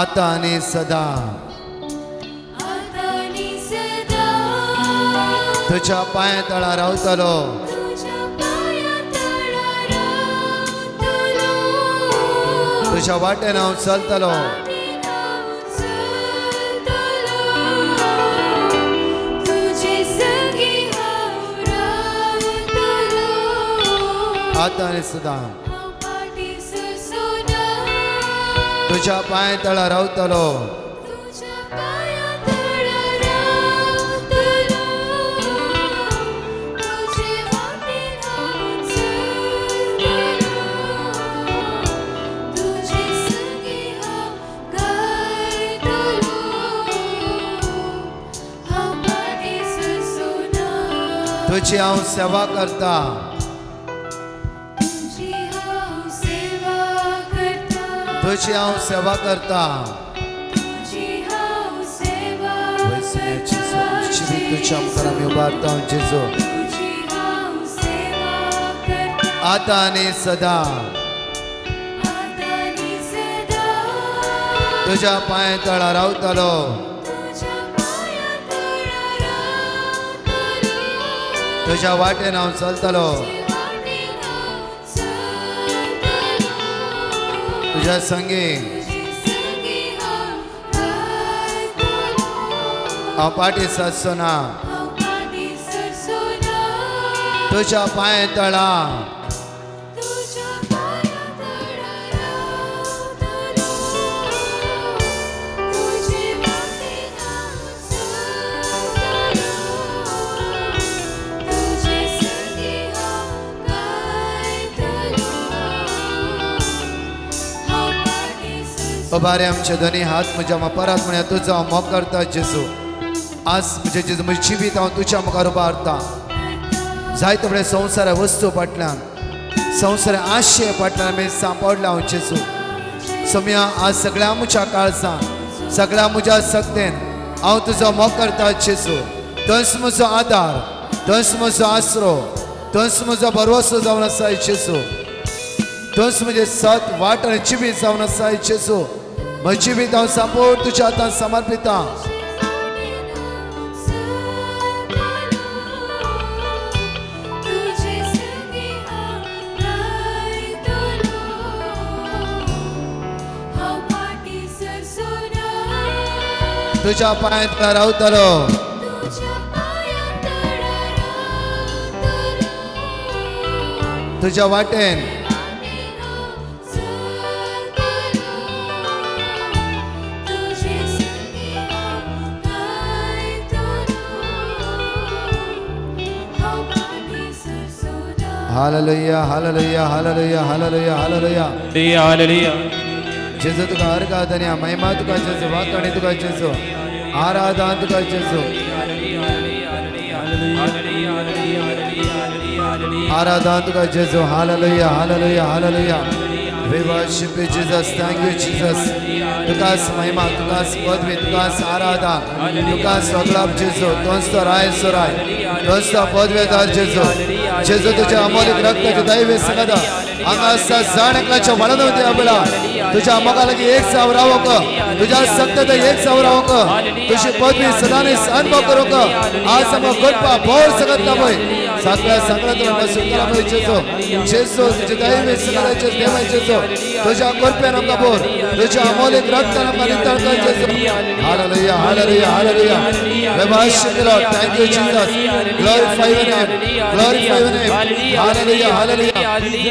आता आणि सदा आता आणि सदा तुझ्या पाय तळा रावतलो तुझ्या पायातळा रावतलो तुझ्या वाटेन हांव चलतलो तुझे संगी हांव रावतलो आता आणि सदा हांव पाटीसर सोना तुझ्या पाय तळा रावतलो तुझ्या पायातळा रावतलो तुझे वाटेन हांव चलतलो तुझे संगी हांव गायतलो हांव पाटीसर सोना तुझी हांव सेवा करता तुझी हांव सेवा करता तुझी हांव सेवा करता तुझी हांव सेवा वैसण्याची करता सोयीची तुझ्या मुखार आमी उबारता जेजू तुझी हांव सेवा करता आता आणि सदा आता आणि सदा तुझ्या पाय तळा रावतलो तुझ्या पायातळा रावतलो तुझ्या वाटेन हांव चलतलो तुझे वाटेन हांव चलतलो तुझ्या संगी तुझे संगी हांव गायतलो हांव पाटी ससना हांव पाटीसर सोना तुझ्या पाय तळा तुझ्या पायातळा रावतलो तुझे वाटेन हांव चलतलो तुझे संगी हांव गायतलो हांव पाटीसर उबारे आमचे दोन्ही हात म्हज्या परत म्हणया तुजो हांव मोग करता जेजू आज म्हणजे जेजू म्हजी जिवीत हांव तुज्या मुखार उबारता जायते बडे संवसार वस्तू फाटल्यान संवसार आशे फाटल्यान आमी सांपडला हांव जेजू सोम्या आज सगळ्या म्हज्या काळजान सगळ्या म्हज्या सक्तेन हांव तुजो मोग करता जेजू तोच म्हजो आदार तोच म्हजो आसरो तोच म्हजो भरवसो जावन आसा जेजू तोच म्हजे सत वाट आनी जिवीत जावन आसा जेजू म्हजें जिवीत हांव सांपोड तुज्या हातान समर्पिता तुझे संगी हांव गायतलो हांव पाटीसर सोना तुज्या पांय तळा रावतलो तुझ्या पायातळा रावतलो तुज्या वाटेन वाटेन हांव चलतलो तुझे संगी हांव गायतलो हांव पाटीसर सोना hallelujah hallelujah hallelujah hallelujah hallelujah hallelujah जेजू तुका अर्घादन्या महिमा तुका जेजू वाकणी तुका जेजू आराधना तुका जेजू आराधना तुका जेजू hallelujah hallelujah hallelujah We worship you, Jesus. Thank you, Jesus. तुकाच महिमा, तुकाच पदवी, तुकाच आराधना, तुकाच सगळा जेजू. तोच तो राय सुराय, तोच तो पदवेदार जेजू. जेजू तुझ्या अमोलिक रक्ताचे दैवी संगदा हांगा जाणकलाच्या वळणवते आबला तुझ्या मोगालागी एक सावरावक तुझ्या सत्तेत एक सावरावक तुझी पदवी सदाने अनुभव करूक आज आमकां गटपा बोर सगत पळय सगळ्या तुला सुखला पळय जेजू जेजू तुझे दैवी संगदाचे देवाय जेजू तुझ्या कृपेन आमकां बोर तुझ्या अमोलिक रक्तान आमकां नितळ कर जेजू hallelujah hallelujah hallelujah We worship you, Lord. Thank you, Jesus. Glorify your name. Glorify your name. Hallelujah, hallelujah.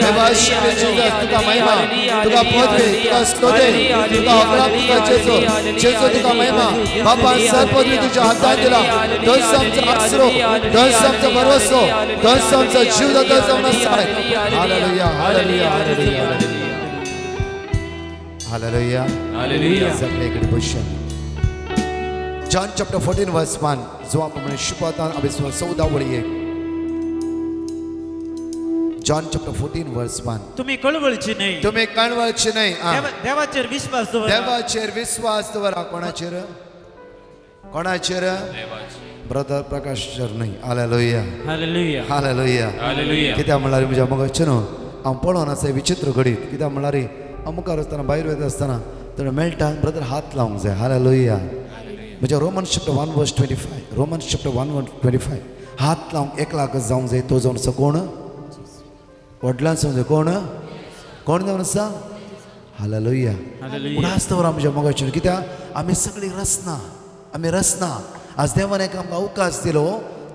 We worship you, Jesus. तुका महिमा, तुका पदवी, तुका स्तुती, तुका अकराम, तुका जेजू. जेजू तुका महिमा. बापा सर पदवी तुझ्या हातान दिला. तोच आमचा आसरो, तोच आमचा भरवसो, तोच आमचा जीव दाता जावन आसा. Hallelujah, hallelujah, hallelujah, hallelujah. Hallelujah. सगळीकडे बसून. John chapter 14 verse 1 जो आपण शिकवतात अभिस्वास 14 वळी 1 John chapter 14 verse 1 तुम्ही कळवळची नाही तुम्ही कणवळची नाही देवाचेर विश्वास दवरा देवाचेर विश्वास दवरा कोणाचेर कोणाचेर ब्रदर प्रकाश सर नाही हालेलुया हालेलुया हालेलुया हालेलुया कित्याक म्हळ्यार म्हज्या मगाचे न्हू हांव पळोवन आसा विचित्र घडीत कित्याक म्हळ्यार हांव मुखार वतना भायर वयता आसतना तर मेळटा ब्रदर हात लावंक जाय हालेलुया म्हणजे रोमन्स चॅप्टर 1 वर्स 25 रोमन्स चॅप्टर 1 वर्स 25 हात लावंक एकलाकच जावंक जाय तो जावन आसा कोण वडिलांचो जाय कोण जावन आसा हालेलुया पूण आसता आमच्या मोगाचेर कित्याक आमी सगळीं रसना आज देवान एक आमकां अवकाश दिलो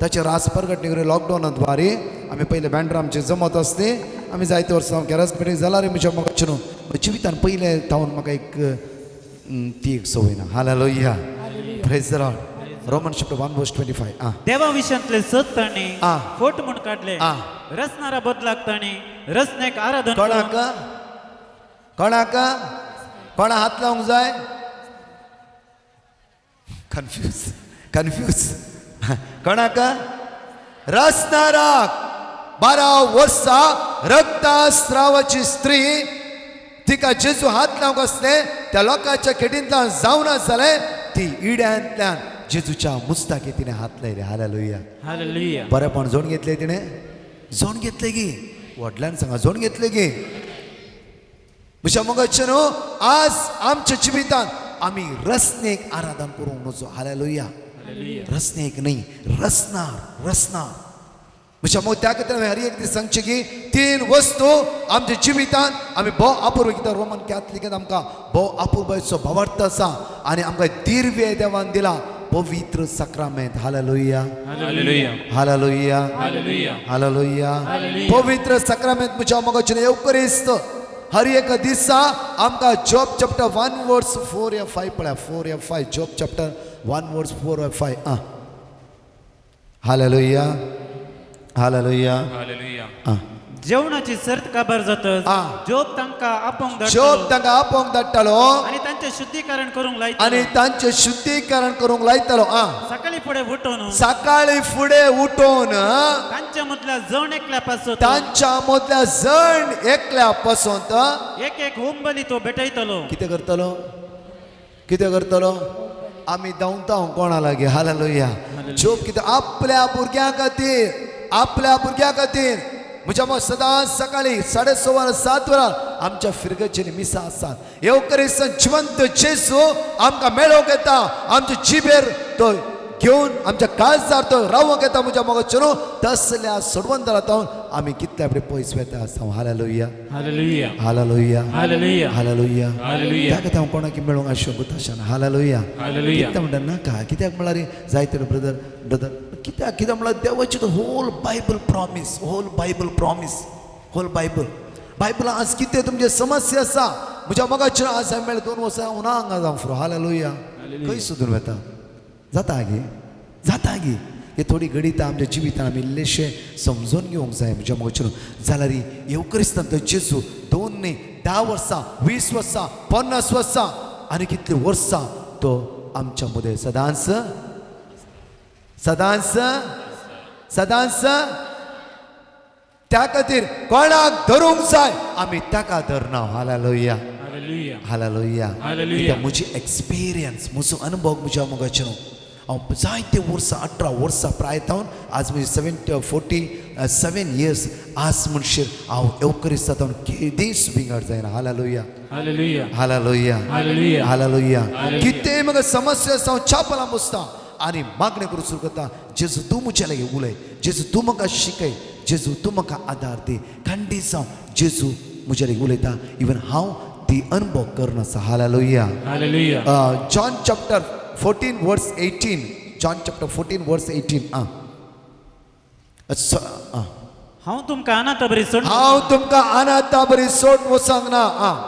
ताचे रास परगटणे करून लॉकडावनांत वारी आमी पयले बँड्रा आमचे जमत आसते आमी जायते वर्सां सामके रसपेटीक जाला रे म्हज्या मोगाचेर जिवितान पयले थावन म्हाका एक ती एक संवय ना hallelujah praise the Lord Romans chapter 1 वर्स 25 देवा विशयांतले सत तांणी आ. फोट म्हूण काडले आ. रसनारा बदलाक तांणी रसनेक आराधन कोणाक कोणाक कोणा हात लावंक जाय कन्फ्यूज कोणाक रसनाराक 12 वर्सां रक्तस्रावाची स्त्री तिका जेजू हात लावंक आसले त्या लोकांच्या खेडींतल्यान जावना जालें ती इड्यांतल्यान जेजूच्या मुस्ताकी तिणें हात लायले हालेलुया हालेलुया बरेपण जोड घेतले तिणें जोड घेतले गी वडिलांनी सांगा जोड घेतले गी म्हज्या मोगाचेर आज आमच्या जिवितांत आमी रसनेक आराधन करूंक नजो हालेलुया रसनेक न्ही रसनार म्हज्या मग त्या खातीर हांवें हर एक दीस सांगचे की 3 वस्तू आमच्या जिवितांत आमी भोव अपूर्व कित्याक रोमन कॅथलिकांत आमकां भोव अपूर्वचो भावार्थ आसा आनी आमकां दिव्य देवान दिला पवित्र सक्रामेंत हालेलुया हालेलुया हालेलुया पवित्र सक्रामेंत म्हज्या मोगाचेर येवकरिस्त हर एक दिसा आमकां जॉब चॅप्टर 1 वर्स 4 या 5 पळया 4 या 5 जॉब चॅप्टर 1 वर्स 4 या 5 हालेलुया हालेलुया जेवणाची सर्त काबार जातच आ. जोब तांकां आपोंक जॉब धाडटलो तांकां आपोवंक धाडटालो आनी तांचें शुद्धीकरण करूंक आनी लायतलो तांचें शुद्धीकरण करूंक लायतालो सकाळी फुडें उठून सकाळी फुडें उठोवन तांच्या मदल्या जण एकल्या पासत तांच्या मदल्या जण एकल्या पासून एक होमबली तो भेटयतलो कितें करतलो आमी धांवता कोणा लागीं हालेलुया जॉब कितें आपल्या भुरग्यां खातीर म्हज्या मग सदांच सकाळी 6:15 7 वरां आमच्या फिरगेचेर मिसा आसात येवकरीस्त जिवंत जेजू आमकां मेळोवंक येता आमच्या जिबेर तो घेवन आमच्या काळजार तो रावूंक येता म्हज्या मोगाचेर तसल्या सोडवंतरांत आमी कितल्या फुडें पयस वेता आसा hallelujah hallelujah hallelujah hallelujah hallelujah hallelujah. त्या खातीर हांव कोणाक मेळोंक आशिल्लो आशा हालेलुया हालेलुया. कितें म्हणटा नाका कित्याक म्हळ्यार जायते ब्रदर कित्याक म्हळ्यार देवाची होल बायबल प्रॉमीस बायबल आज कितें तुमचे समस्या आसा म्हज्या मोगाचेर आज हांवें मेळ्ळें 2 वर्सां उना हांगा जावं फुरो हालेलुया खंय सोदून वेता जाता गी हे थोडी घडीत आमच्या जिवितान आमी इल्लेशे समजून घेवंक जाय म्हज्या मोगाचेर जाल्यार येवकरिस्तान तो जेजू 2 न्ही 10 वर्सां 20 वर्सां 50 वर्सां आनी कितली वर्सां तो आमच्या मदें सदांच त्या खातीर कोणाक धरूंक जाय आमी ताका धरना हालेलुया हालेलुया हालेलुया हालेलुया. म्हजी एक्सपिरियन्स म्हजो अनुभव म्हज्या मोगाचेर हांव जायते वर्सां 18 वर्सां प्रायतावन आज म्हजी 47 इयर्स आज म्हणशीर हांव येवकरिस्तान केदीस विंगड जायना hallelujah hallelujah hallelujah hallelujah. Hallelujah कितें म्हाका समस्या आसा हांव चापलां बसतां आनी मागणी करूं सुरू करता जेजू तूं म्हज्या लागीं उलय जेजू तूं म्हाका शिकय जेजू तूं म्हाका आदार दी खंडी जावं जेजू म्हज्या लागीं उलयता इवन हांव ती अनुभव करनासा हालेलुया हालेलुया जॉन चॅप्टर 14 वर्स 18 जॉन चॅप्टर 14 वर्स 18 हांव तुमकां अनाथ बरी सोड हांव तुमकां अनाथा बरी सोड वचोंक ना हांव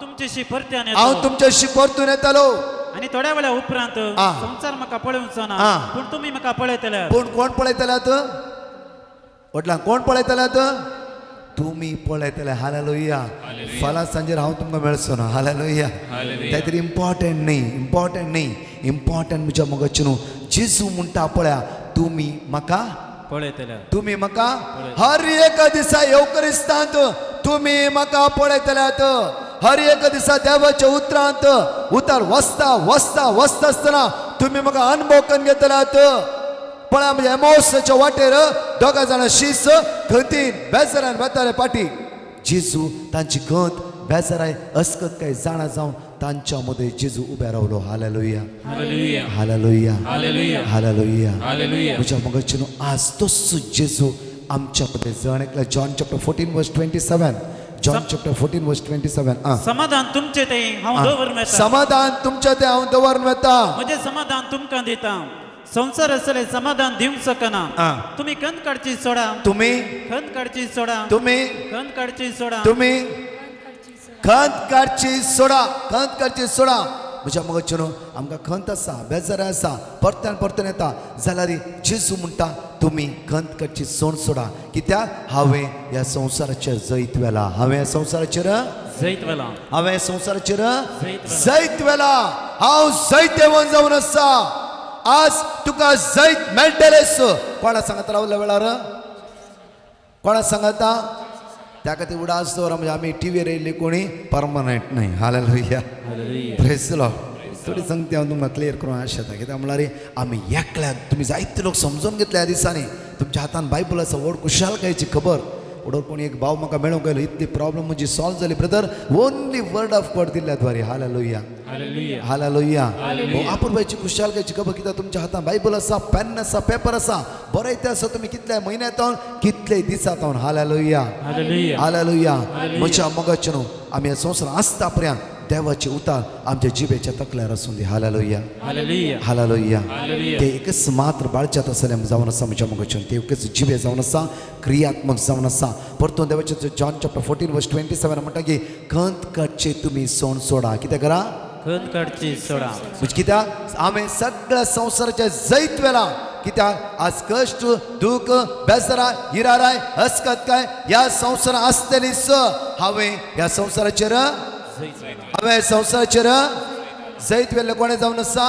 तुमचेशी परत्यान हांव येतो तुमच्याशी परतून येतालो आनी थोड्या वेळा उपरांत आ. संसार म्हाका पळोवचो ना आ. पूण तुमी म्हाका पळयतल्यात पूण कोण पळयतल्यात वडलां कोण पळयतल्यात तुमी पळयतले हालेलुया फाल्यां सांजेर हांव तुमकां मेळचो ना हालेलुया त्या खातीर इम्पॉर्टंट न्ही इम्पॉर्टंट म्हज्या मोगाचेर जेजू म्हणटा पळया तुमी म्हाका हर एक दिसा येवकरिस्तांत तुमी म्हाका पळयतल्यात हर एक दिसा देवाच्या उतर वसता आसतना तुमी म्हाका अनुभव करून घेतल्यात पळय म्हणजे एमोसाच्या वाटेर 2 जाणां शीस खंतीन बेजारान वेताले पाटी जेजू तांची गंत बेजाराय अस्कत काय जाणा जावन तांच्यामध्ये जेजू उभ्या रावलो hallelujah hallelujah hallelujah hallelujah hallelujah hallelujah म्हज्या मगाच्यान आज तोच जेजू आमच्यामध्ये जण एकला जॉन चॅप्टर 14 वर्स 27 जॉन चॅप्टर 14 वर्स 27 समाधान तुमचे ते हांव दवरून येता समाधान तुमच्या ते हांव दवरून वता म्हणजे समाधान तुमकां दिता संसार असले समाधान दिवंक शकना तुम्ही खंत काडची सोडा तुम्ही खंत काडची सोडा तुम्ही खंत काडची सोडा तुम्ही खंत काडची सोडा खंत काडची सोडा म्हज्या मगच्यानो आमकां खंत आसा बेजार आसा परत्यान परतून येता जाल्यार जेजू म्हणटा तुमी खंत काडची सोड सोडा कित्याक हांवें ह्या संवसाराचेर जैत वेला हांवें ह्या संवसाराचेर जैत वेला हांवें ह्या संवसाराचेर जैत जैत वेला हांव जैत येवन जावन आसा आज तुका जैत मेळटलेंच कोणा सांगता रावल्या वेळार कोणा सांगता त्या खातीर उडास दवरा म्हणजे आमी टीव्हीर येयल्ली कोणी परमनंट न्हय हालेलुया प्रेज द लॉर्ड थोडी सांगते हांव तुमकां क्लियर करूं आशा येता कित्याक म्हळ्यार आमी एकल्याक तुमी जायते लोक समजून घेतले ह्या दिसांनी तुमच्या हातान बायबल आसा व्हड कुशालकायेची खबर उडोर कोणी एक भाव म्हाका मेळूंक आयलो इतली प्रॉब्लम म्हजी सॉल्व जाली brother only word of God दिल्ल्या द्वारे हालेलुया हालेलुया हालेलुया आपुरबायची कुशालकायची खबर कित्याक तुमच्या हातान बायबल आसा पेन आसा पेपर आसा बरयते आसा तुमी कितल्या म्हयन्यांत कितले दिसांत हालेलुया हालेलुया हालेलुया म्हज्या मोगाचे न्हू आमी ह्या संवसारांत आसता पर्यंत देवाचे उतार आमच्या जिबेच्या तकल्यार आसूं दी हालेलुया हालेलुया हालेलुया हालेलुया ते एकच मात्र बाळच्यात असले जावन आसा म्हज्या मोगाच्यान ते एकच जिबे जावन आसा क्रियात्मक जावन आसा परतून देवाचे जॉन चॅप्टर 14 वर्स 27 म्हणटा की खंत काडचे तुमी सोण सोडा कितें करा खंत काडची सोडा म्हणजे कित्याक हांवें सगळ्या संवसाराचे जैत वेला कित्याक आज कश्ट दूख बेजारा हिराराय हसकतकाय ह्या संवसारांत आसतलीच हांवें ह्या संवसाराचेर हांवें संवसाराचेर जैत वेल्ले कोणें जावन आसा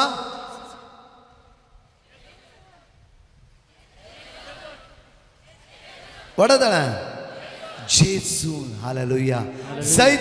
वडा जाणा जेजू हालेलुया जैत